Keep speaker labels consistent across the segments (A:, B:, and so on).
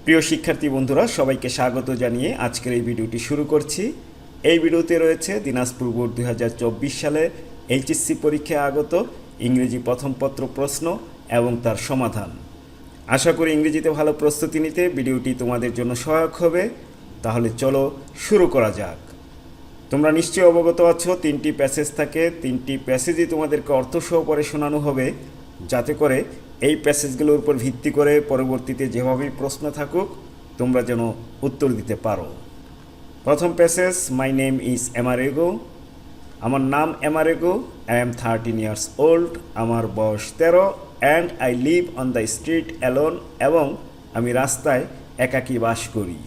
A: প্রিয় শিক্ষার্থী বন্ধুরা, সবাইকে স্বাগত জানিয়ে আজকের এই ভিডিওটি শুরু করছি। এই ভিডিওতে রয়েছে দিনাজপুর বোর্ড 2024 সালে এইচএসসি পরীক্ষায় আগত ইংরেজি প্রথম পত্র প্রশ্ন এবং তার সমাধান। আশা করি ইংরেজিতে ভালো প্রস্তুতি নিতে ভিডিওটি তোমাদের জন্য সহায়ক হবে। তাহলে চলো শুরু করা যাক। তোমরা নিশ্চয়ই অবগত আছো, 3টি প্যাসেজ থাকে। 3টি প্যাসেজই তোমাদেরকে অর্থ সহকারে শোনানো হবে, যাতে করে এই প্যাসেজগুলোর উপর ভিত্তি করে পরবর্তীতে যেভাবেই প্রশ্ন থাকুক তোমরা যেন উত্তর দিতে পারো। প্রথম passage, my name is Amerigo. আমার নাম Amerigo. I am 13 years old. আমার বয়স 13 and I live on the street alone. এবং আমি রাস্তায় একাকী বাস করি।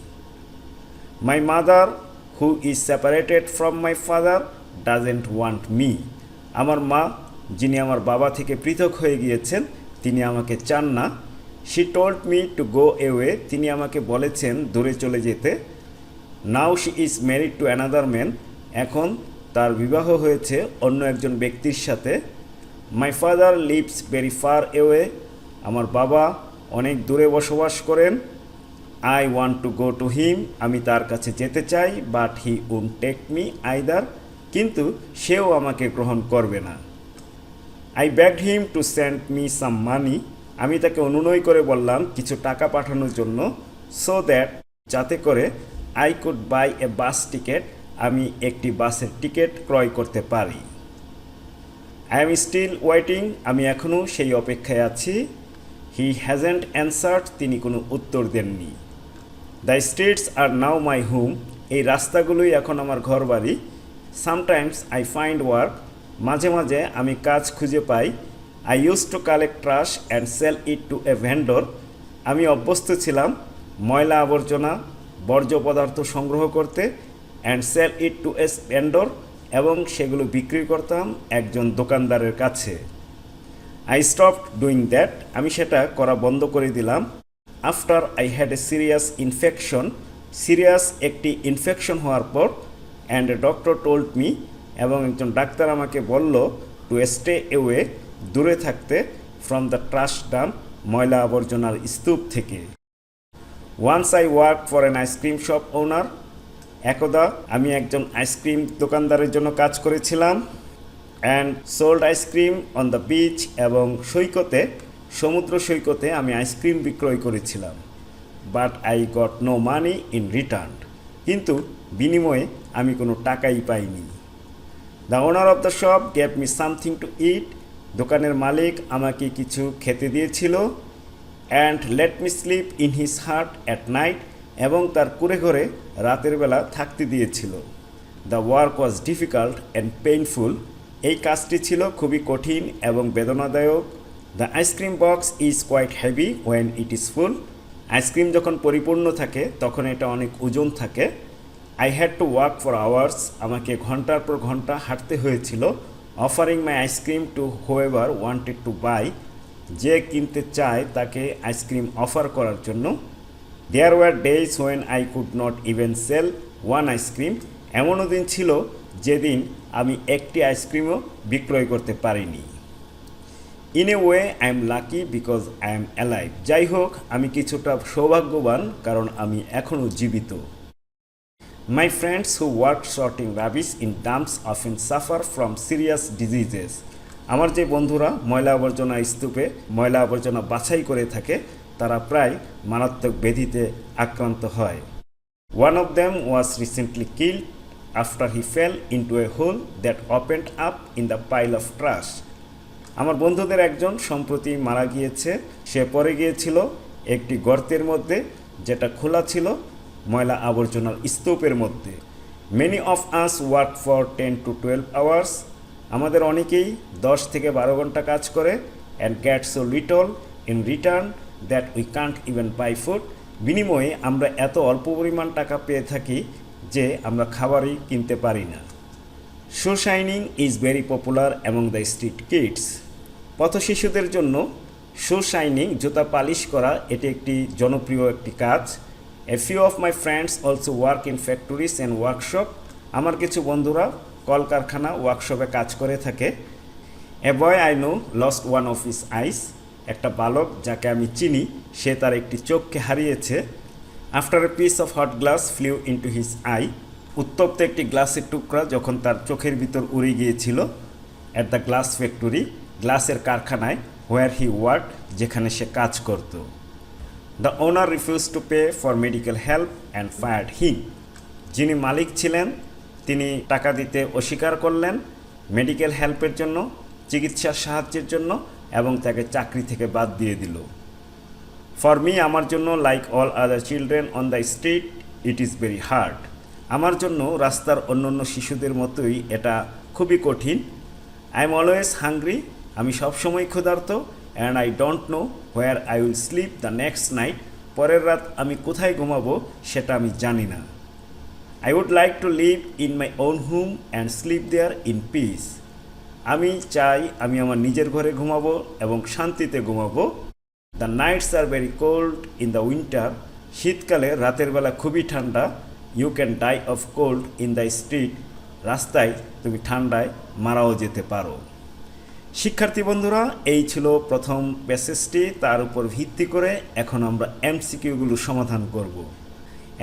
A: My mother who is separated from my father doesn't want me. আমার মা, যিনি আমার বাবা থেকে পৃথক হয়ে গিয়েছেন, তিনি আমাকে চান না। she told me to go away. তিনি আমাকে বলেছেন দূরে চলে যেতে। now she is married to another man. এখন তার বিবাহ হয়েছে অন্য একজন ব্যক্তির সাথে। my father lives very far away. আমার বাবা অনেক দূরে বসবাস করেন। I want to go to him. আমি তার কাছে যেতে চাই, but he won't take me either. কিন্তু সেও আমাকে গ্রহণ করবে না। I begged him to send me some money. আমি তাকে অনুনয় করে বললাম কিছু টাকা পাঠানোর জন্য, so that যাতে করে I could buy a bus ticket. আমি একটি বাসের টিকিট ক্রয় করতে পারি। I am still waiting. আমি এখনও সেই অপেক্ষায় আছি। He hasn't answered. তিনি কোনো উত্তর দেননি। The streets are now my home. এই রাস্তাগুলোই এখন আমার ঘর বাড়ি। Sometimes I find work. মাঝে মাঝে আমি কাজ খুঁজে পাই। I use to collect trash and sell it to a vendor. আমি অভ্যস্ত ছিলাম ময়লা আবর্জনা, বর্জ্য পদার্থ সংগ্রহ করতে, and sell it to a vendor, এবং সেগুলো বিক্রি করতাম একজন দোকানদারের কাছে। I stopped doing that. আমি সেটা করা বন্ধ করে দিলাম। After I had a serious infection. Serious একটি ইনফেকশন হওয়ার পর, and a doctor told me, এবং একজন ডাক্তার আমাকে বলল টু স্টে এওয়ে, দূরে থাকতে, ফ্রম দ্য ট্রাশ ডাম্প, ময়লা আবর্জনার স্তূপ থেকে। Once I work for an ice cream shop owner. একদা আমি একজন আইসক্রিম দোকানদারের জন্য কাজ করেছিলাম। And sold ice cream on the beach, এবং সমুদ্র সৈকতে আমি আইসক্রিম বিক্রয় করেছিলাম। But I got no money in return. কিন্তু বিনিময়ে আমি কোনো টাকাই পাইনি। The owner of the shop gave me something to eat. দোকানের মালিক আমাকে কিছু খেতে দিয়েছিল। And let me sleep in his hut at night, এবং তার কুঁড়ে ঘরে রাতের বেলা থাকতে দিয়েছিল। The work was difficult and painful. এই কাজটি ছিল খুবই কঠিন এবং বেদনাদায়ক। The ice cream box is quite heavy when it is full. Ice cream যখন পরিপূর্ণ থাকে তখন এটা অনেক ওজন থাকে। I had to walk for hours. আমাকে ঘন্টার পর ঘন্টা হাঁটতে হয়েছিল। Offering my ice cream to whoever wanted to buy. যে কিনতে চায় তাকে আইসক্রিম অফার করার জন্য। There were days when I could not even sell one ice cream. এমনও দিন ছিল যেদিন আমি একটি আইসক্রিমও বিক্রয় করতে পারিনি। In a way I am lucky because I am alive. যাই হোক, আমি কিছুটা সৌভাগ্যবান কারণ আমি এখনও জীবিত। My friends who work sorting rubbish in dumps often suffer from serious diseases. আমার যে বন্ধুরা ময়লা আবর্জনা স্তূপে ময়লা আবর্জনা বাছাই করে থাকে, তারা প্রায় মারাত্মক ব্যাধিতে আক্রান্ত হয়। One of them was recently killed after he fell into a hole that opened up in the pile of trash. আমার বন্ধুদের একজন সম্প্রতি মারা গিয়েছে। সে পড়ে গিয়েছিল একটি গর্তের মধ্যে, যেটা খোলা ছিল ময়লা আবর্জনার স্তূপের মধ্যে। Many of us work for 10 to 12 hours. আমাদের অনেকেই 10 থেকে 12 ঘন্টা কাজ করে। And get so little in return that we can't even buy food. বিনিময়ে আমরা এত অল্প পরিমাণ টাকা পেয়ে থাকি যে আমরা খাবারই কিনতে পারি না। Shoe shining is very popular among the street kids. পথ শিশুদের জন্য শু শাইনিং, জুতা পালিশ করা, এটি একটি জনপ্রিয় একটি কাজ। A few of my friends also work in factories and workshop. আমার কিছু বন্ধুরা কলকারখানা, ওয়ার্কশপে কাজ করে থাকে। A boy I know lost one of his eyes. একটা বালক যাকে আমি চিনি, সে তার একটি চোখকে হারিয়েছে। After a piece of hot glass flew into his eye, উত্তপ্ত একটি গ্লাসের টুকরা যখন তার চোখের ভিতর উড়ে গিয়েছিল। অ্যাট দ্য গ্লাস ফ্যাক্টরি, গ্লাসের কারখানায়, হোয়ার হি ওয়ার্ক, যেখানে সে কাজ করত। The owner refuse to pay for medical help and fired him, যিনি মালিক ছিলেন তিনি টাকা দিতে অস্বীকার করলেন মেডিকেল হেল্পের জন্য, চিকিৎসার সাহায্যের জন্য, এবং তাকে চাকরি থেকে বাদ দিয়ে দিল। ফর মি, আমার জন্য, like all other children on the street, it is very hard, আমার জন্য রাস্তার অন্যান্য শিশুদের মতোই এটা খুবই কঠিন। আই এম অলওয়েজ হাংরি, আমি সবসময় ক্ষুধার্ত। And I don't know where I will sleep the next night, পরের রাত আমি কোথায় ঘুমাবো সেটা আমি জানি না। I would like to live in my own home and sleep there in peace, আমি চাই আমি আমার নিজের ঘরে ঘুমাবো এবং শান্তিতে ঘুমাবো। The nights are very cold in the winter, শীতকালে রাতের বেলা খুবই ঠান্ডা। You can die of cold in the street, রাস্তায় তুমি ঠান্ডায় মারাও যেতে পারো। শিক্ষার্থী বন্ধুরা, এই ছিল প্রথম প্যাসেজটি। তার উপর ভিত্তি করে এখন আমরা এমসিকিউগুলো সমাধান করব।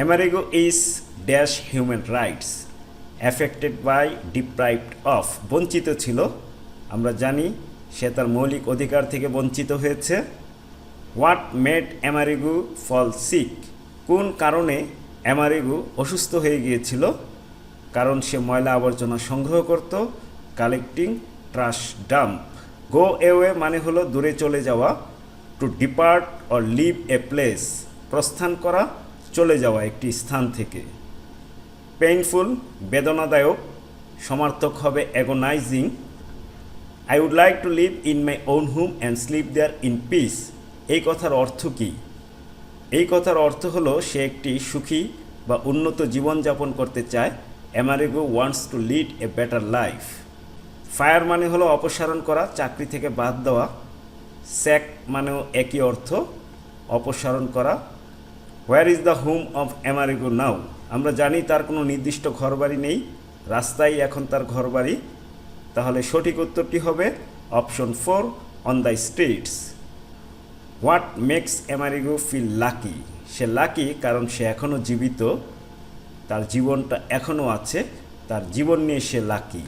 A: Amerigo is dash human rights affected by deprived of, বঞ্চিত ছিল, আমরা জানি সে তার মৌলিক অধিকার থেকে বঞ্চিত হয়েছে। What made Amerigo fall sick, কোন কারণে আমেরিগো অসুস্থ হয়ে গিয়েছিল? কারণ সে ময়লা আবর্জনা সংগ্রহ করত। Collecting trash dump. Go away মানে হলো দূরে চলে যাওয়া। To depart or leave a place, প্রস্থান করা, চলে যাওয়া একটি স্থান থেকে। পেইনফুল, বেদনাদায়ক, সমার্থক হবে agonizing. I would like to live in my own home and sleep there in peace, এই কথার অর্থ কী? এই কথার অর্থ হলো সে একটি সুখী বা উন্নত জীবনযাপন করতে চায়। Amerigo wants to lead a better life. Fire মানে হলো অপসারণ করা, চাকরি থেকে বাদ দেওয়া। স্যাক মানেও একই অর্থ, অপসারণ করা। Where is the home of Amerigo now, আমরা জানি তার কোনো নির্দিষ্ট ঘরবাড়ি নেই, রাস্তায় এখন তার ঘরবাড়ি। তাহলে সঠিক উত্তরটি হবে option 4, on the streets. What makes Amerigo feel lucky, সে লাকি কারণ সে এখনও জীবিত, তার জীবনটা এখনও আছে, তার জীবন নিয়ে সে lucky.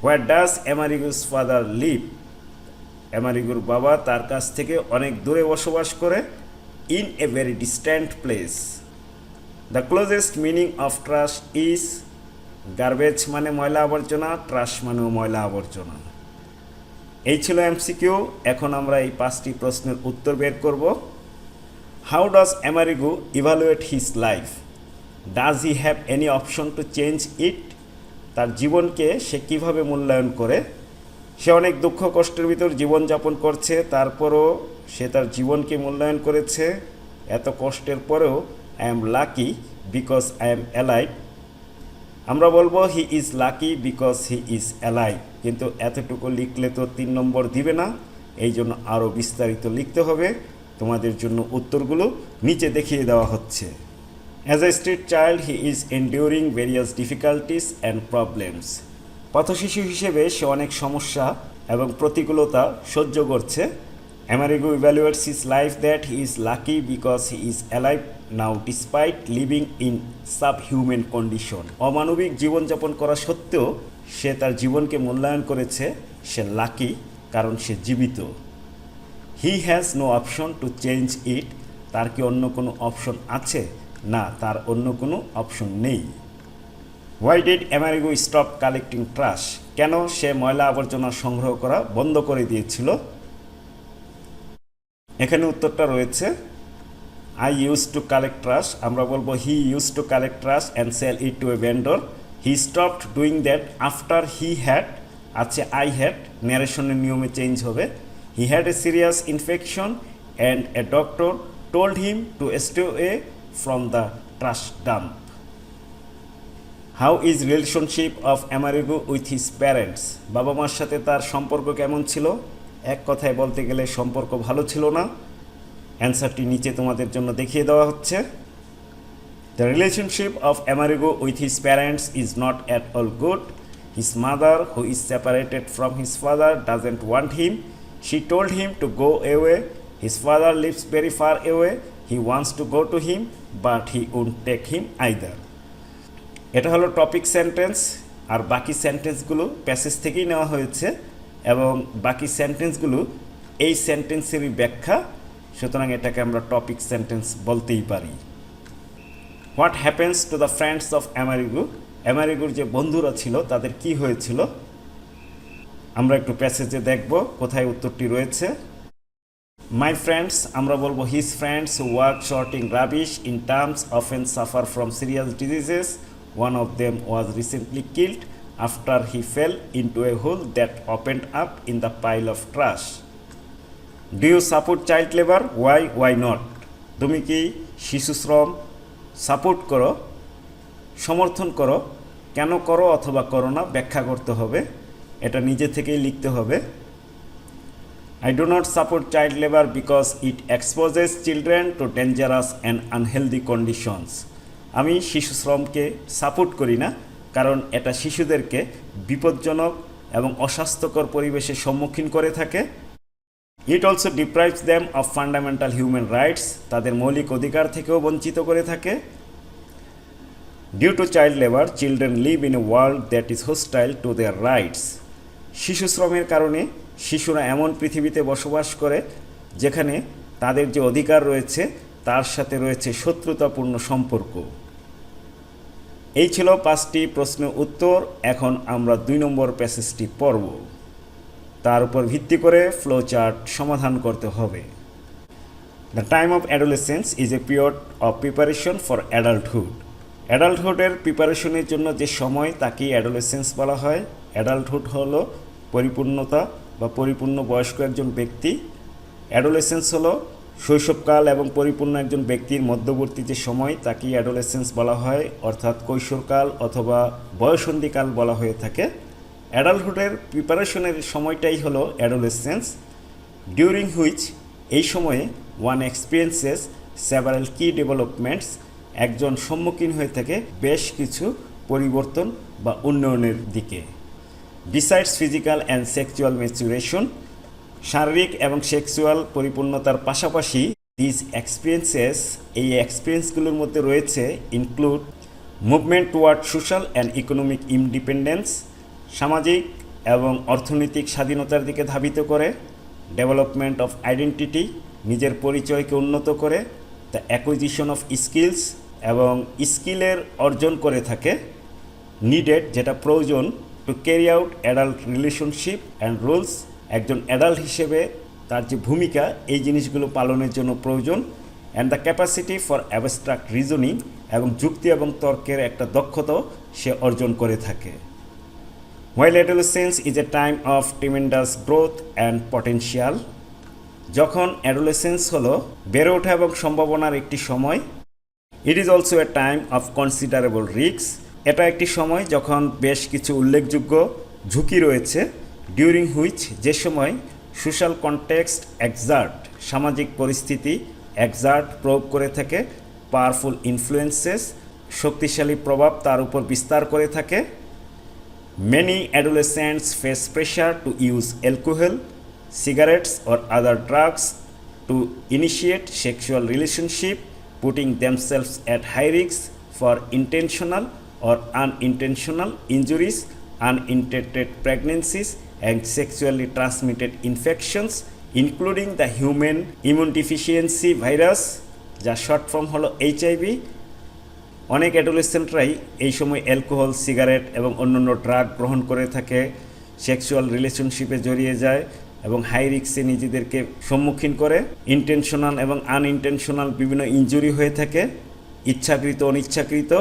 A: Where does Amerigo's father live, আমেরিগোর বাবা তার কাছ থেকে অনেক দূরে বসবাস করে। In a very distant place. The closest meaning of trash is, garbage মানে ময়লা আবর্জনা, ট্রাশ মানেও ময়লা আবর্জনা। এই ছিল এমসিকিউ। এখন আমরা এই 5টি প্রশ্নের উত্তর বের করব। How does Amerigo evaluate his life? Does he have any option to change it? তার জীবনকে সে কিভাবে মূল্যায়ন করে? সে অনেক দুঃখ কষ্টের ভিতর জীবনযাপন করছে, তারপরও সে তার জীবনকে মূল্যায়ন করেছে। এত কষ্টের পরেও I am lucky because I am alive. আমরা বলবো হি is lucky because he is alive, কিন্তু এতটুকু লিখলে তো 3 নম্বর দিবে না, এই জন্য আরও বিস্তারিত লিখতে হবে। তোমাদের জন্য উত্তরগুলো নিচে দেখিয়ে দেওয়া হচ্ছে। As a street child he is enduring various difficulties and problems. পথশিশু হিসেবে সে অনেক সমস্যা এবং প্রতিকূলতা সহ্য করছে। Amerigo evaluates his life that he is lucky because he is alive now despite living in subhuman condition. অমানবিক জীবনযাপন করা সত্ত্বেও সে তার জীবনকে মূল্যায়ন করেছে, সে লাকি কারণ সে জীবিত। He has no option to change it, তার কি অন্য কোনো অপশন আছে? না, তার অন্য কোনো অপশন নেই। Why did Amerigo stop collecting trash? কেন সে ময়লা আবর্জনা সংগ্রহ করা বন্ধ করে দিয়েছিল? এখানে উত্তরটা রয়েছে। I use to collect trash, আমরা বলবো he use to collect trash and sell it to a vendor. He stopped doing that after he had, আছে আই হ্যাড, ন্যারেশনের নিয়মে চেঞ্জ হবে। He had a serious infection and a doctor told him to stay a from the trash dump. How is relationship of Amerigo with his parents? বাবা মার সাথে তার সম্পর্ক কেমন ছিল? এক কথায় বলতে গেলে সম্পর্ক ভালো ছিল না। অ্যান্সারটি নিচে তোমাদের জন্য দেখিয়ে দেওয়া হচ্ছে। The relationship of Amerigo with his parents is not at all good. His mother, who is separated from his father, doesn't want him. She told him to go away. His father lives very far away he wants to go to him but he wouldn't take him either. এটা হলো topic sentence, আর বাকি সেন্টেন্সগুলো passage থেকেই নেওয়া হয়েছে এবং বাকি সেন্টেন্সগুলো এই সেন্টেন্সেরই ব্যাখ্যা, সুতরাং এটাকে আমরা টপিক সেন্টেন্স বলতেই পারি। What happens to the friends of Amerigo, আমেরিগোর যে বন্ধুরা ছিল তাদের কি হয়েছিল, আমরা একটু প্যাসেজে দেখব কোথায় উত্তরটি রয়েছে। মাই ফ্রেন্ডস, আমরা বলবো his friends work sorting rubbish in terms often suffer from serious diseases, one of them was recently killed after he fell into a hole that opened up in the pile of trash. Do you support child labour? Why not? তুমি কি শিশু শ্রম support করো, সমর্থন করো, কেন করো অথবা করো না, ব্যাখ্যা করতে হবে, এটা নিজে থেকেই লিখতে হবে। I do not support child labor because it exposes children to dangerous and unhealthy conditions. আমি শিশু শ্রমকে সাপোর্ট করি না কারণ এটা শিশুদেরকে বিপজ্জনক এবং অস্বাস্থ্যকর পরিবেশের সম্মুখীন করে থাকে। It also deprives them of fundamental human rights, তাদের মৌলিক অধিকার থেকেও বঞ্চিত করে থাকে। Due to child labor, children live in a world that is hostile to their rights. শিশু শ্রমের কারণে শিশুরা এমন পৃথিবীতে বসবাস করে যেখানে তাদের যে অধিকার রয়েছে তার সাথে রয়েছে শত্রুতাপূর্ণ সম্পর্ক। এই ছিল 5টি প্রশ্নের উত্তর। এখন আমরা 2 নম্বর প্যাসেজটি পড়ব, তার উপর ভিত্তি করে ফ্লো চার্ট সমাধান করতে হবে। The time of adolescence is a period of preparation for adulthood. অ্যাডাল্টহুডের প্রিপারেশনের জন্য যে সময় তাকেই অ্যাডোলেসেন্স বলা হয়। অ্যাডাল্টহুড হলো পরিপূর্ণতা বা পরিপূর্ণ বয়স্ক একজন ব্যক্তি। অ্যাডোলেসেন্স হলো শৈশবকাল এবং পরিপূর্ণ একজন ব্যক্তির মধ্যবর্তী যে সময় তাকেই অ্যাডোলেসেন্স বলা হয়, অর্থাৎ কৈশোরকাল অথবা বয়সন্ধিকাল বলা হয়ে থাকে। অ্যাডাল্টহুডের প্রিপারেশনের সময়টাই হলো অ্যাডোলেসেন্স, ডিউরিং হুইচ এই সময়ে ওয়ান এক্সপিরিয়েন্সেস সেভারাল কি ডেভেলপমেন্টস, একজন সম্মুখীন হয়ে থাকে বেশ কিছু পরিবর্তন বা উন্নয়নের দিকে। Besides physical and sexual maturation, শারীরিক এবং সেক্সুয়াল পরিপূর্ণতার পাশাপাশি দিস এক্সপিরিয়েন্সেস, এই এক্সপিরিয়েন্সগুলোর মধ্যে রয়েছে include movement toward social and economic independence, সামাজিক এবং অর্থনৈতিক স্বাধীনতার দিকে ধাবিত করে। ডেভেলপমেন্ট অফ আইডেন্টিটি, নিজের পরিচয়কে উন্নত করে। দ্য অ্যাকুইজিশন অফ স্কিলস, এবং স্কিলের অর্জন করে থাকে। নিডেড, যেটা প্রয়োজন, to carry out adult relationship and rules, একজন অ্যাডাল্ট হিসেবে তার যে ভূমিকা এই জিনিসগুলো পালনের জন্য প্রয়োজন। And the capacity for abstract reasoning, এবং যুক্তি এবং তর্কের একটা দক্ষতাও সে অর্জন করে থাকে। While adolescence is a time of tremendous growth and potential, যখন অ্যাডোলেসেন্স হলো বেড়ে ওঠা এবং সম্ভাবনার একটি সময়। It is also a time of considerable risk, এটা একটি সময় যখন বেশ কিছু উল্লেখযোগ্য ঝুঁকি রয়েছে। ডিউরিং হুইচ, যে সময় সোশ্যাল কনটেক্সট এক্সার্ট, সামাজিক পরিস্থিতি এক্সার্ট প্রয়োগ করে থাকে। পাওয়ারফুল ইনফ্লুয়েন্সেস, শক্তিশালী প্রভাব তার উপর বিস্তার করে থাকে। Many adolescents face pressure to use alcohol, cigarettes or other drugs to initiate sexual relationship, putting themselves at high risk for intentional or unintentional injuries, unintended pregnancies and sexually transmitted infections, including the human immunodeficiency virus, যার short form হলো HIV। অনেক অ্যাডোলেসেন্টরাই এই সময় alcohol, cigarette এবং অন্যান্য drug গ্রহণ করে থাকে, সেক্সুয়াল রিলেশনশিপে জড়িয়ে যায় এবং হাই রিস্কে নিজেদেরকে সম্মুখীন করে। ইন্টেনশনাল এবং আনইনটেনশনাল বিভিন্ন ইনজুরি হয়ে থাকে, ইচ্ছাকৃত অনিচ্ছাকৃত,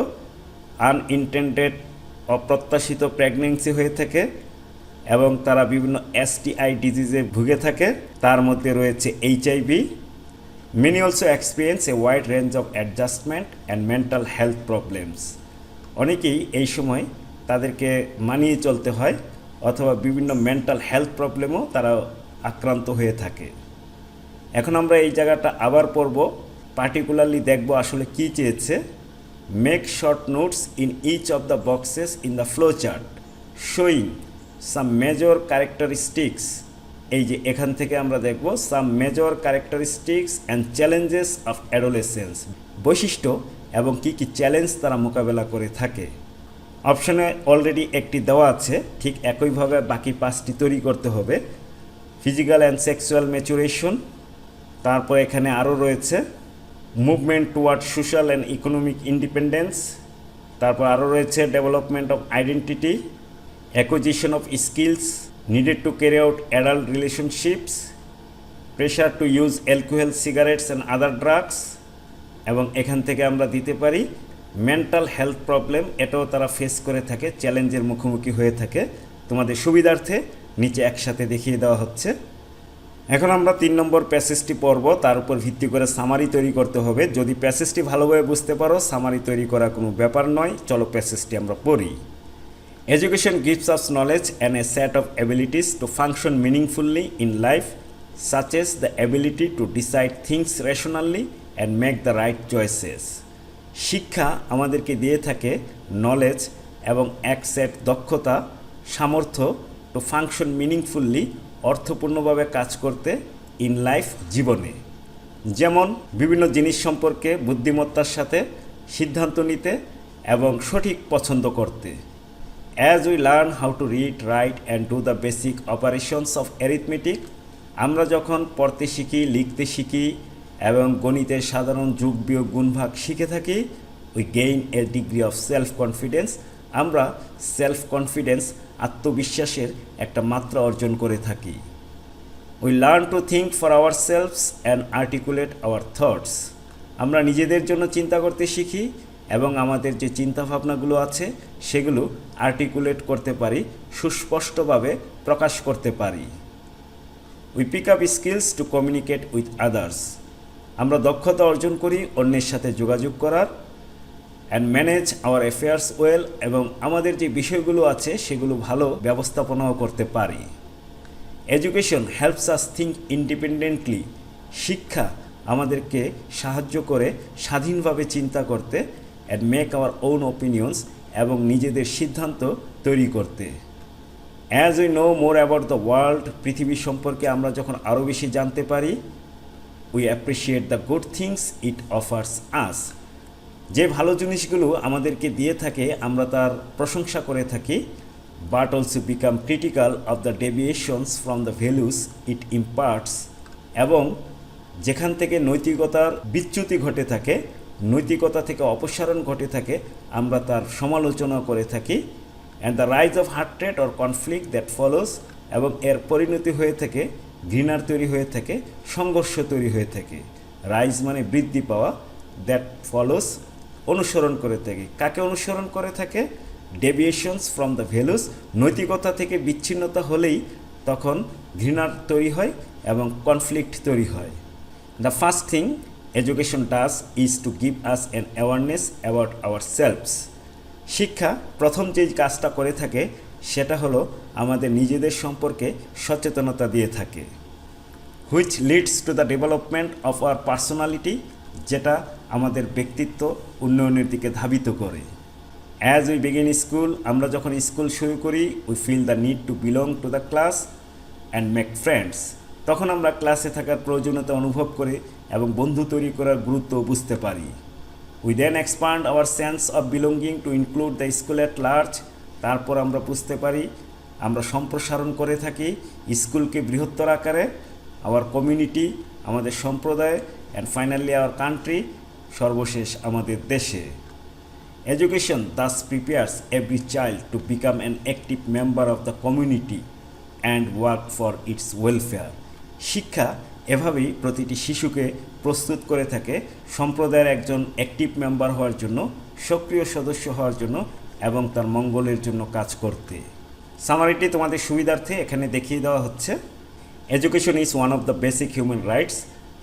A: আনইনটেন্ডেড অপ্রত্যাশিত প্রেগনেন্সি হয়ে থাকে এবং তারা বিভিন্ন STI ডিজিজে ভুগে থাকে, তার মধ্যে রয়েছে HIV। Many also experience a wide range of adjustment and mental health problems. অনেকেই এই সময় তাদেরকে মানিয়ে চলতে হয় অথবা বিভিন্ন মেন্টাল হেলথ প্রবলেমও তারা আক্রান্ত হয়ে থাকে। এখন আমরা এই জায়গাটা আবার পড়ব, পার্টিকুলারলি দেখব আসলে কী চেয়েছে। Make short notes in each of the boxes in the flow chart showing some major characteristics এই যে এখান থেকে আমরা দেখব some major characteristics and challenges of adolescence, বৈশিষ্ট্য এবং কী কী চ্যালেঞ্জ তারা মোকাবেলা করে থাকে। অপশনে অলরেডি একটি দেওয়া আছে, ঠিক একইভাবে বাকি 5টি তৈরি করতে হবে। ফিজিক্যাল অ্যান্ড সেক্সুয়াল ম্যাচুরেশন, তারপর এখানে আরও রয়েছে movement toward social and economic independence, তারপর আরও রয়েছে development of identity, acquisition of skills needed to carry out adult relationships, pressure to use alcohol, cigarettes and other drugs, এবং এখান থেকে আমরা দিতে পারি মেন্টাল হেলথ প্রবলেম, এটাও তারা ফেস করে থাকে, চ্যালেঞ্জের মুখোমুখি হয়ে থাকে। তোমাদের সুবিধার্থে নিচে একসাথে দেখিয়ে দেওয়া হচ্ছে। এখন আমরা 3 নম্বর প্যাসেজটি পড়ব, তার উপর ভিত্তি করে সামারি তৈরি করতে হবে। যদি প্যাসেজটি ভালোভাবে বুঝতে পারো, সামারি তৈরি করা কোনো ব্যাপার নয়। চলো প্যাসেজটি আমরা পড়ি। Education gives us knowledge and a set of abilities to function meaningfully in life, such as the ability to decide things rationally and make the right choices. শিক্ষা আমাদেরকে দিয়ে থাকে নলেজ এবং এক সেট দক্ষতা, সামর্থ্য টু ফাংশন মিনিংফুললি, অর্থপূর্ণভাবে কাজ করতে ইন লাইফ, জীবনে। যেমন বিভিন্ন জিনিস সম্পর্কে বুদ্ধিমত্তার সাথে সিদ্ধান্ত নিতে এবং সঠিক পছন্দ করতে। As we learn how to read, right and do the basic operations of arithmetic, আমরা যখন পড়তে শিখি, লিখতে শিখি এবং গণিতের সাধারণ যোগ বিয়োগ গুণভাগ শিখে থাকি, we gain A degree of self confidence, আমরা সেলফ কনফিডেন্স, আত্মবিশ্বাসের একটা মাত্রা অর্জন করে থাকি। We learn to think for our selves and articulate hour thoughts, আমরা নিজেদের জন্য চিন্তা করতে শিখি এবং আমাদের যে চিন্তাভাবনাগুলো আছে সেগুলো আর্টিকুলেট করতে পারি, সুস্পষ্টভাবে প্রকাশ করতে পারি। We pick up skills to communicate with others, আমরা দক্ষতা অর্জন করি অন্যের সাথে যোগাযোগ করার। And manage our affairs well, এবং আমাদের যে বিষয়গুলো আছে সেগুলো ভালো ব্যবস্থাপনাও করতে পারি। Education helps us think independently, শিক্ষা আমাদেরকে সাহায্য করে স্বাধীনভাবে চিন্তা করতে। And make our own opinions, এবং নিজেদের সিদ্ধান্ত তৈরি করতে। As we know more about the world, পৃথিবী সম্পর্কে আমরা যখন আরও বেশি জানতে পারি, we appreciate the good things it offers us, যে ভালো জিনিসগুলো আমাদেরকে দিয়ে থাকে আমরা তার প্রশংসা করে থাকি। But also become critical of the deviations from the values it imparts, এবং যেখান থেকে নৈতিকতার বিচ্যুতি ঘটে থাকে, নৈতিকতা থেকে অপসারণ ঘটে থাকে, আমরা তার সমালোচনা করে থাকি। And the rise of hatred or conflict that follows, এবং এর পরিণতি হয়ে থাকে ঘৃণার তৈরি হয়ে থাকে, সংঘর্ষ তৈরি হয়ে থাকে। রাইজ মানে বৃদ্ধি পাওয়া, দ্যাট ফলোস অনুসরণ করে থাকে। কাকে অনুসরণ করে থাকে? ডেভিয়েশনস ফ্রম দ্য ভ্যালুস, নৈতিকতা থেকে বিচ্ছিন্নতা হলেই তখন ঘৃণার তৈরি হয় এবং কনফ্লিক্ট তৈরি হয়। The first thing education does is to give us an awareness about our selves, শিক্ষা প্রথম যে কাজটা করে থাকে সেটা হলো আমাদের নিজেদের সম্পর্কে সচেতনতা দিয়ে থাকে। Which leads to the development of our personality, যেটা আমাদের ব্যক্তিত্ব উন্নয়নের দিকে ধাবিত করে। অ্যাজ উই বিগিন স্কুল, আমরা যখন স্কুল শুরু করি, we feel the need to belong to the class and make friends, তখন আমরা ক্লাসে থাকার প্রয়োজনীয়তা অনুভব করি এবং বন্ধু তৈরি করার গুরুত্ব বুঝতে পারি। We then expand our sense of belonging to include the school at large, তারপর আমরা বুঝতে পারি, আমরা সম্প্রসারণ করে থাকি স্কুলকে বৃহত্তর আকারে, আওয়ার কমিউনিটি, আমাদের সম্প্রদায়, অ্যান্ড ফাইনালি আওয়ার কান্ট্রি, সর্বশেষ আমাদের দেশে। Education Das prepares every child to become an active member of the community and work for its welfare, শিক্ষা এভাবেই প্রতিটি শিশুকে প্রস্তুত করে থাকে সম্প্রদায়ের একজন অ্যাক্টিভ মেম্বার হওয়ার জন্য, সক্রিয় সদস্য হওয়ার জন্য এবং তার মঙ্গলের জন্য কাজ করতে। সামারিটি তোমাদের সুবিধার্থে এখানে দেখিয়ে দেওয়া হচ্ছে। Education is one of the basic human rights,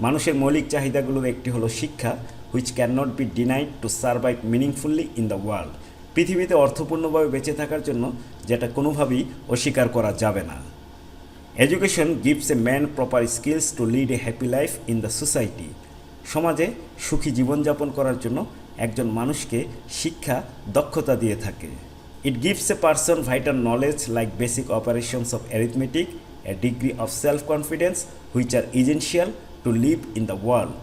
A: মানুষের মৌলিক চাহিদাগুলোর একটি হলো শিক্ষা। Which can not be denied to survive meaningfully in the world, পৃথিবীতে অর্থপূর্ণভাবে বেঁচে থাকার জন্য যেটা কোনোভাবেই অস্বীকার করা যাবে না। Education gives a man proper skills to lead a happy life in the society, সমাজে সুখী জীবনযাপন করার জন্য একজন মানুষকে শিক্ষা দক্ষতা দিয়ে থাকে। It gives a person vital knowledge like basic operations of arithmetic, a degree of self-confidence which are essential to live in the world.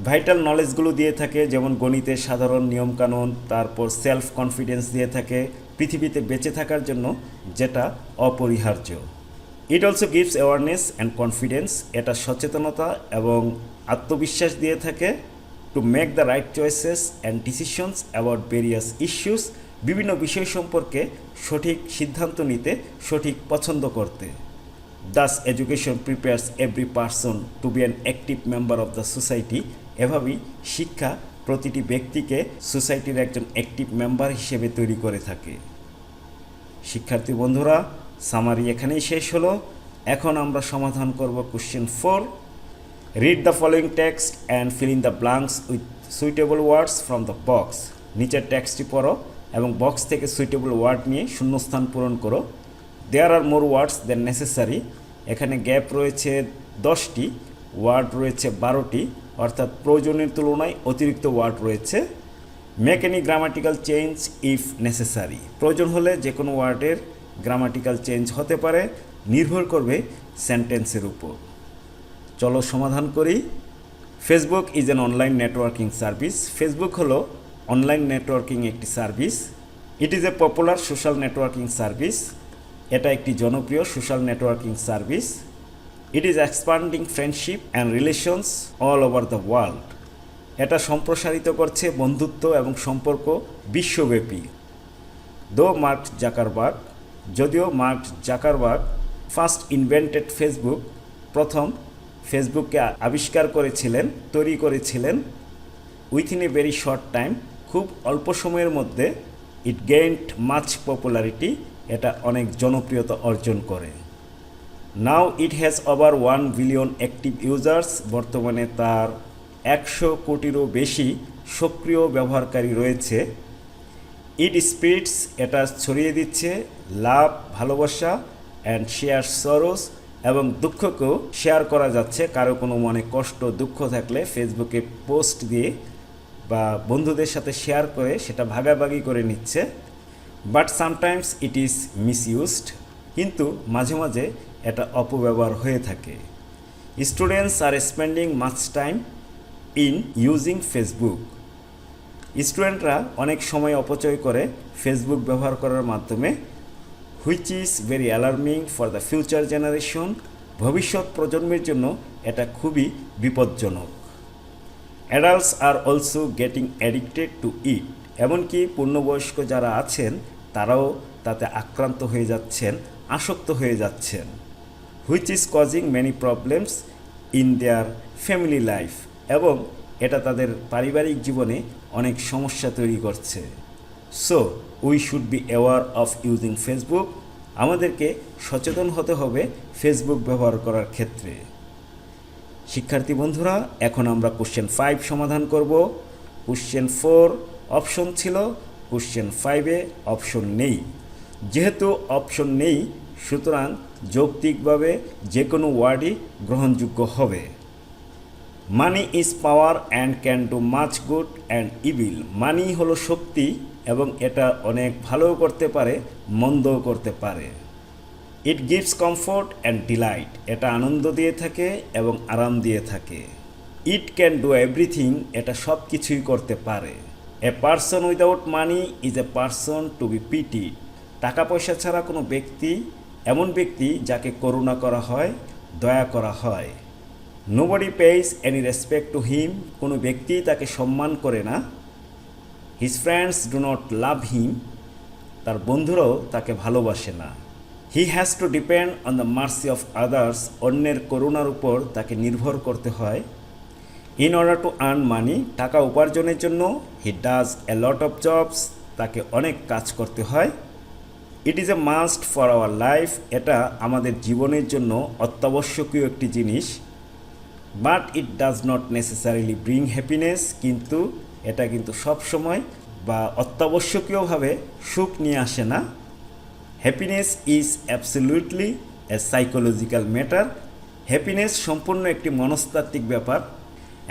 A: Vital নলেজগুলো দিয়ে থাকে, যেমন গণিতের সাধারণ নিয়মকানুন, তারপর সেলফ কনফিডেন্স দিয়ে থাকে পৃথিবীতে বেঁচে থাকার জন্য, যেটা অপরিহার্য। It also gives awareness and confidence, এটা সচেতনতা এবং আত্মবিশ্বাস দিয়ে থাকে। To make the right choices and decisions about various issues, বিভিন্ন বিষয় সম্পর্কে সঠিক সিদ্ধান্ত নিতে, সঠিক পছন্দ করতে। Das education prepares every person to be an active member of the society, এভাবেই শিক্ষা প্রতিটি ব্যক্তিকে সোসাইটির একজন অ্যাক্টিভ মেম্বার হিসেবে তৈরি করে থাকে। শিক্ষার্থী বন্ধুরা, সামারি এখানেই শেষ হলো। এখন আমরা সমাধান করব question 4। Read the following text and fill in the blanks with suitable words from the box. নিচের টেক্সটটি পড়ো এবং বক্স থেকে সুইটেবল ওয়ার্ড নিয়ে শূন্যস্থান পূরণ করো। দেয়ার আর মোর ওয়ার্ডস দেন নেসেসারি, এখানে গ্যাপ রয়েছে 10টি, ওয়ার্ড রয়েছে 12টি, অর্থাৎ প্রয়োজনের তুলনায় অতিরিক্ত ওয়ার্ড রয়েছে। Make any grammatical change if necessary, প্রয়োজন হলে যে কোনো ওয়ার্ডের গ্রামাটিক্যাল চেঞ্জ হতে পারে, নির্ভর করবে সেন্টেন্সের উপর। চলো সমাধান করি। Facebook is an online networking service. Facebook হলো অনলাইন নেটওয়ার্কিং একটি service. It is a popular social networking service, এটা একটি জনপ্রিয় social networking service. It is expanding friendship and relations all over the world, এটা সম্প্রসারিত করছে বন্ধুত্ব এবং সম্পর্ক বিশ্বব্যাপী। দো মার্ক জাকারবার্গ, যদিও mark Zuckerberg first invented Facebook, প্রথম ফেসবুককে আবিষ্কার করেছিলেন, তৈরি করেছিলেন, within a very short time, খুব অল্প সময়ের মধ্যে, ইট গেইনড মাচ পপুলারিটি, এটা অনেক জনপ্রিয়তা অর্জন করে। Now it has over 1 billion active users, বর্তমানে তার 100 কোটিরও বেশি সক্রিয় ব্যবহারকারী রয়েছে। ইট স্প্রিডস, এটা ছড়িয়ে দিচ্ছে লাভ, ভালোবাসা, অ্যান্ড শেয়ার সরোস, এবং দুঃখকেও শেয়ার করা যাচ্ছে। কারো কোনো মনে কষ্ট, দুঃখ থাকলে ফেসবুকে পোস্ট দিয়ে বা বন্ধুদের সাথে শেয়ার করে সেটা ভাগাভাগি করে নিচ্ছে। But sometimes it is misused, কিন্তু মাঝে মাঝে এটা অপব্যবহার হয়ে থাকে। Students are spending much time in using Facebook, স্টুডেন্টরা অনেক সময় অপচয় করে ফেসবুক ব্যবহার করার মাধ্যমে, which is very alarming for the future generation, ভবিষ্যৎ প্রজন্মের জন্য এটা খুবই বিপজ্জনক। Adults are also getting addicted to it, এমনকি পূর্ণবয়স্ক যারা আছেন তারাও তাতে আক্রান্ত হয়ে যাচ্ছেন, আসক্ত হয়ে যাচ্ছেন। Which is causing many problems in their family life, এবং এটা তাদের পারিবারিক জীবনে অনেক সমস্যা তৈরি করছে। So we should be aware of using Facebook, আমাদেরকে সচেতন হতে হবে ফেসবুক ব্যবহার করার ক্ষেত্রে। শিক্ষার্থী বন্ধুরা, এখন আমরা কোশ্চেন 5 সমাধান করব। কোশ্চেন 4 অপশন ছিল, কোশ্চেন 5-এ অপশন নেই। যেহেতু অপশন নেই, সুতরাং যৌক্তিকভাবে যে কোনো ওয়ার্ডই গ্রহণযোগ্য হবে। Money is power and can do much good and evil, money হলো শক্তি এবং এটা অনেক ভালোও করতে পারে, মন্দও করতে পারে। It gives comfort and delight, এটা আনন্দ দিয়ে থাকে এবং আরাম দিয়ে থাকে। ইট ক্যান ডু এভরিথিং, এটা সব কিছুই করতে পারে। A person without money is a person to be pitied, টাকা পয়সা ছাড়া কোনো ব্যক্তি এমন ব্যক্তি যাকে করুণা করা হয়, দয়া করা হয়। Nobody pays any respect to him, কোনো ব্যক্তি তাকে সম্মান করে না। His friends do not love him, তার বন্ধুরাও তাকে ভালোবাসে না। He has to depend on the mercy of others, অন্যের করুণার উপর তাকে নির্ভর করতে হয়। In order to earn money, টাকা উপার্জনের জন্য he does a lot of jobs, তাকে অনেক কাজ করতে হয়। It is a must for our life, এটা আমাদের জীবনের জন্য অত্যাবশ্যকীয় একটি জিনিস। But it does not necessarily bring happiness, কিন্তু এটা কিন্তু সবসময় বা অত্যাবশ্যকীয়ভাবে সুখ নিয়ে আসে না। Happiness is absolutely A psychological matter, happiness সম্পূর্ণ একটি মনস্তাত্ত্বিক ব্যাপার।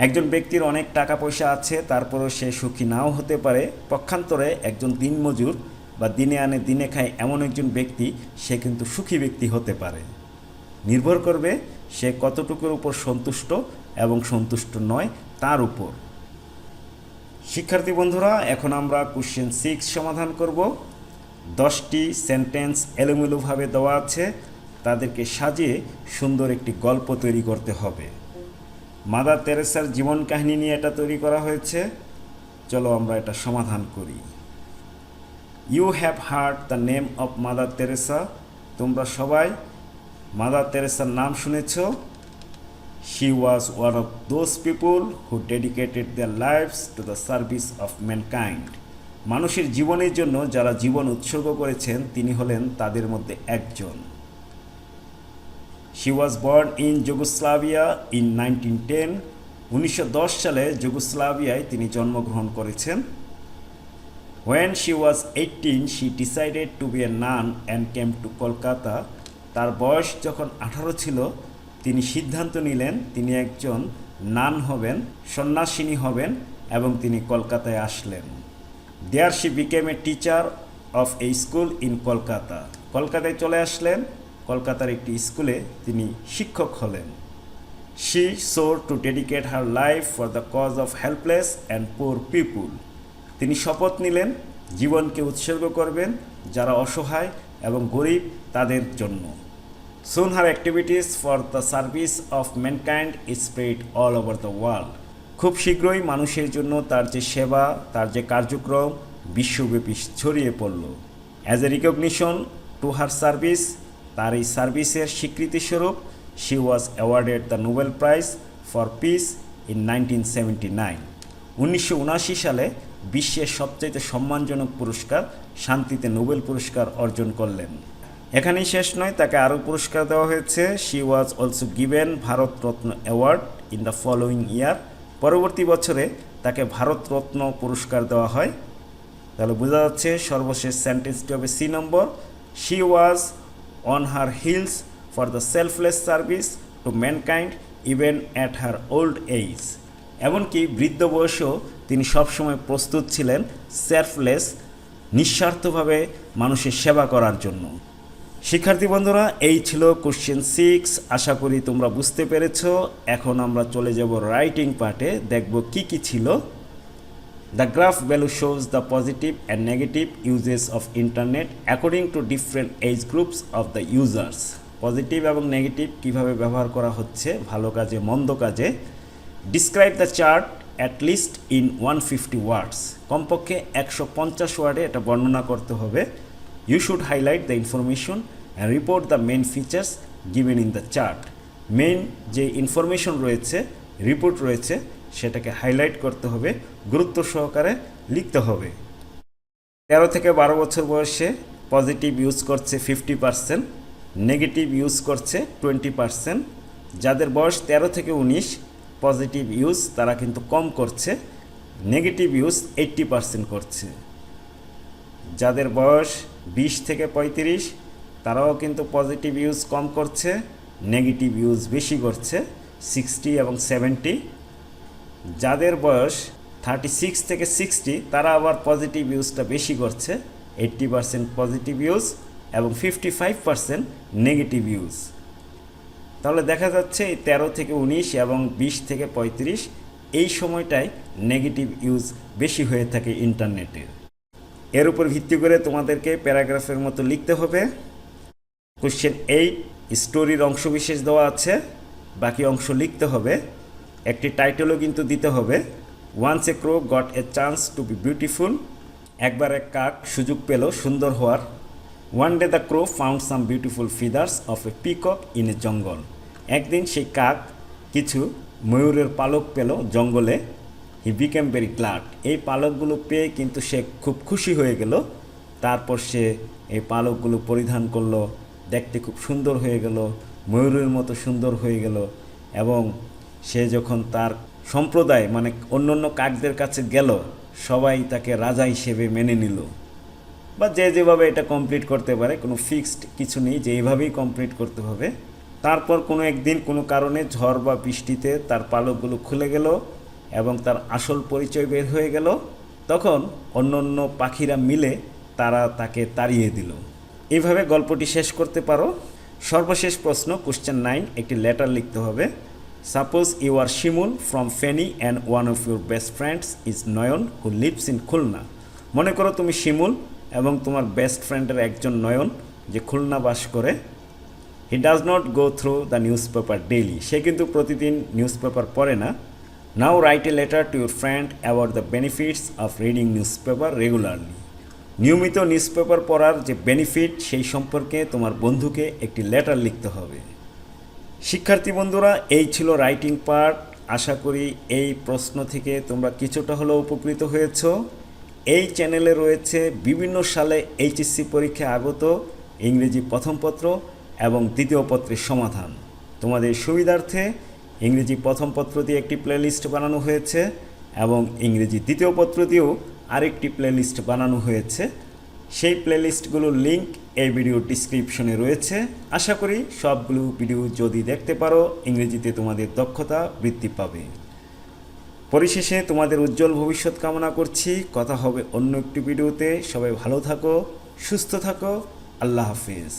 A: একজন ব্যক্তির অনেক টাকা পয়সা আছে, তারপরও সে সুখী নাও হতে পারে। পক্ষান্তরে একজন দিনমজুর বা দিনে আনে দিনে খায় এমন একজন ব্যক্তি, সে কিন্তু সুখী ব্যক্তি হতে পারে। নির্ভর করবে সে কতটুকুর উপর সন্তুষ্ট এবং সন্তুষ্ট নয় তার উপর। শিক্ষার্থী বন্ধুরা, এখন আমরা কোশ্চেন 6 সমাধান করব। 10টি সেন্টেন্স এলোমেলোভাবে দেওয়া আছে, তাদেরকে সাজিয়ে সুন্দর একটি গল্প তৈরি করতে হবে। মাদার তেরেসার জীবন কাহিনী নিয়ে এটা তৈরি করা হয়েছে। চলো আমরা এটা সমাধান করি। You have heard the name of Mother Teresa. তোমরা সবাই মাদার তেরেসার নাম শুনেছ। She was one of those people who dedicated their lives to the service of mankind. মানুষের জীবনের জন্য যারা জীবন উৎসর্গ করেছেন তিনি হলেন তাদের মধ্যে একজন। She was born in Yugoslavia in 1910. 1910 সালে যুগোস্লাভিয়ায় তিনি জন্মগ্রহণ করেছেন। When she was 18, she decided to be a nun and came to Kolkata. তার বয়স যখন 18 ছিল তিনি সিদ্ধান্ত নিলেন তিনি একজন নান হবেন, সন্ন্যাসিনী হবেন এবং তিনি কলকাতায় আসলেন। There she became a teacher of a school in Kolkata. কলকাতায় চলে আসলেন, কলকাতার একটি স্কুলে তিনি শিক্ষক হলেন। She swore to dedicate her life for the cause of helpless and poor people. তিনি শপথ নিলেন জীবনকে উৎসর্গ করবেন যারা অসহায় এবং গরিব তাদের জন্য। Soon her activities for the service of mankind is spread all over the world. খুব শীঘ্রই মানুষের জন্য তার যে সেবা, তার যে কার্যক্রম বিশ্বব্যাপী ছড়িয়ে পড়ল। As a recognition to her service, তার এই সার্ভিসের স্বীকৃতিস্বরূপ she was awarded the Nobel Prize for Peace in 1979. 1979 সালে বিশ্বের সবচেয়ে সম্মানজনক পুরস্কার শান্তিতে নোবেল পুরস্কার অর্জন করলেন। এখানেই শেষ নয়, তাকে আরও পুরস্কার দেওয়া হয়েছে। She was also given Bharat Ratna award in the following year. পরবর্তী বছরে তাকে ভারতরত্ন পুরস্কার দেওয়া হয়। তাহলে বোঝা যাচ্ছে সর্বশেষ সেন্টেন্সটি হবে C number. She was on her heels for the selfless service to mankind even at her old age. এমনকি বৃদ্ধ বয়সেও তিনি সবসময় প্রস্তুত ছিলেন সেলফলেস, নিঃস্বার্থভাবে মানুষের সেবা করার জন্য। শিক্ষার্থী বন্ধুরা, এই ছিল কোশ্চেন 6। আশা করি তোমরা বুঝতে পেরেছ। এখন আমরা চলে যাব রাইটিং পার্টে, দেখব কি কি ছিল। The graph value shows the positive and negative uses of internet according to different age groups of the users. Positive এবং নেগেটিভ কীভাবে ব্যবহার করা হচ্ছে ভালো কাজে মন্দ কাজে। Describe the chart at least in 150 words. কমপক্ষে 150 ওয়ার্ডে এটা বর্ণনা করতে হবে। You should highlight the information and report the main features given in the chart. Main যে ইনফরমেশন রয়েছে, রিপোর্ট রয়েছে, সেটাকে হাইলাইট করতে হবে, গুরুত্ব সহকারে লিখতে হবে। 13 থেকে 12 বছর বয়সে পজিটিভ ইউজ করছে 50%, নেগেটিভ ইউজ করছে 20%। যাদের বয়স 13 থেকে 19 পজিটিভ ইউজ তারা কিন্তু কম করছে, নেগেটিভ ইউজ 80% করছে। যাদের বয়স 20 থেকে 35 তারাও কিন্তু পজিটিভ ইউজ কম করছে, নেগেটিভ ইউজ বেশি করছে 60 এবং 70। যাদের বয়স 36 থেকে 60 তারা আবার পজিটিভ ইউজটা বেশি করছে, 80% পজিটিভ ইউজ এবং 55% নেগেটিভ ইউজ। তাহলে দেখা যাচ্ছে এই 13 থেকে 19 এবং 20 থেকে 35 এই সময়টায় নেগেটিভ ইউজ বেশি হয়ে থাকে ইন্টারনেটের। এর উপর ভিত্তি করে তোমাদেরকে প্যারাগ্রাফের মতো লিখতে হবে। কোশ্চেন 8 স্টোরির অংশবিশেষ দেওয়া আছে, বাকি অংশ লিখতে হবে। একটি টাইটেলও কিন্তু দিতে হবে। Once a crow got a chance to be beautiful. একবার এক কাক সুযোগ পেল সুন্দর হওয়ার। One day the crow found some beautiful feathers of a peacock in a jungle. একদিন সেই কাক কিছু ময়ূরের পালক পেল জঙ্গলে। He became very glad. এই পালকগুলো পেয়ে কিন্তু সে খুব খুশি হয়ে গেল। তারপর সে এই পালকগুলো পরিধান করলো, দেখতে খুব সুন্দর হয়ে গেল, ময়ূরের মতো সুন্দর হয়ে গেল। এবং সে যখন তার সম্প্রদায় মানে অন্য কাকদের কাছে গেল, সবাই তাকে রাজা হিসেবে মেনে নিল। বা যে যেভাবে এটা কমপ্লিট করতে পারে, কোনো ফিক্সড কিছু নেই যে এইভাবেই কমপ্লিট করতে হবে। তারপর কোনো একদিন কোনো কারণে ঝড় বা বৃষ্টিতে তার পালকগুলো খুলে গেল এবং তার আসল পরিচয় বের হয়ে গেল। তখন অন্য পাখিরা মিলে তারা তাকে তাড়িয়ে দিল। এইভাবে গল্পটি শেষ করতে পারো। সর্বশেষ প্রশ্ন কোশ্চেন 9, একটি লেটার লিখতে হবে। Suppose you are Shimul from Feni and one of your best friends is Nayan who lives in Khulna. মনে করো তুমি শিমুল এবং তোমার বেস্ট ফ্রেন্ডের একজন নয়ন যে খুলনা বাস করে। He does not go through the newspaper daily, সে কিন্তু প্রতিদিন নিউজ পেপার পড়ে না। Now write a letter to your friend about the benefits of reading newspaper regularly. নিয়মিত নিউজ পেপার পড়ার যে বেনিফিট সেই সম্পর্কে তোমার বন্ধুকে একটি লেটার লিখতে হবে। শিক্ষার্থী বন্ধুরা, এই ছিল রাইটিং পার্ট। আশা করি এই প্রশ্ন থেকে তোমরা কিছুটা হলেও উপকৃত হয়েছ। এই চ্যানেলে রয়েছে বিভিন্ন সালে এইচএসসি পরীক্ষায় আগত ইংরেজি প্রথম পত্র এবং দ্বিতীয় পত্রের সমাধান। তোমাদের সুবিধার্থে ইংরেজি প্রথম পত্র দিয়ে একটি প্লেলিস্ট বানানো হয়েছে এবং ইংরেজি দ্বিতীয় পত্র দিয়েও আরেকটি প্লেলিস্ট বানানো হয়েছে। সেই প্লেলিস্টগুলোর লিঙ্ক এই ভিডিওর ডিসক্রিপশনে রয়েছে। আশা করি সবগুলো ভিডিও যদি দেখতে পারো ইংরেজিতে তোমাদের দক্ষতা বৃদ্ধি পাবে। পরিশেষে তোমাদের উজ্জ্বল ভবিষ্যৎ কামনা করছি। কথা হবে অন্য একটি ভিডিওতে। সবাই ভালো থাকো, সুস্থ থাকো। আল্লাহ হাফিজ।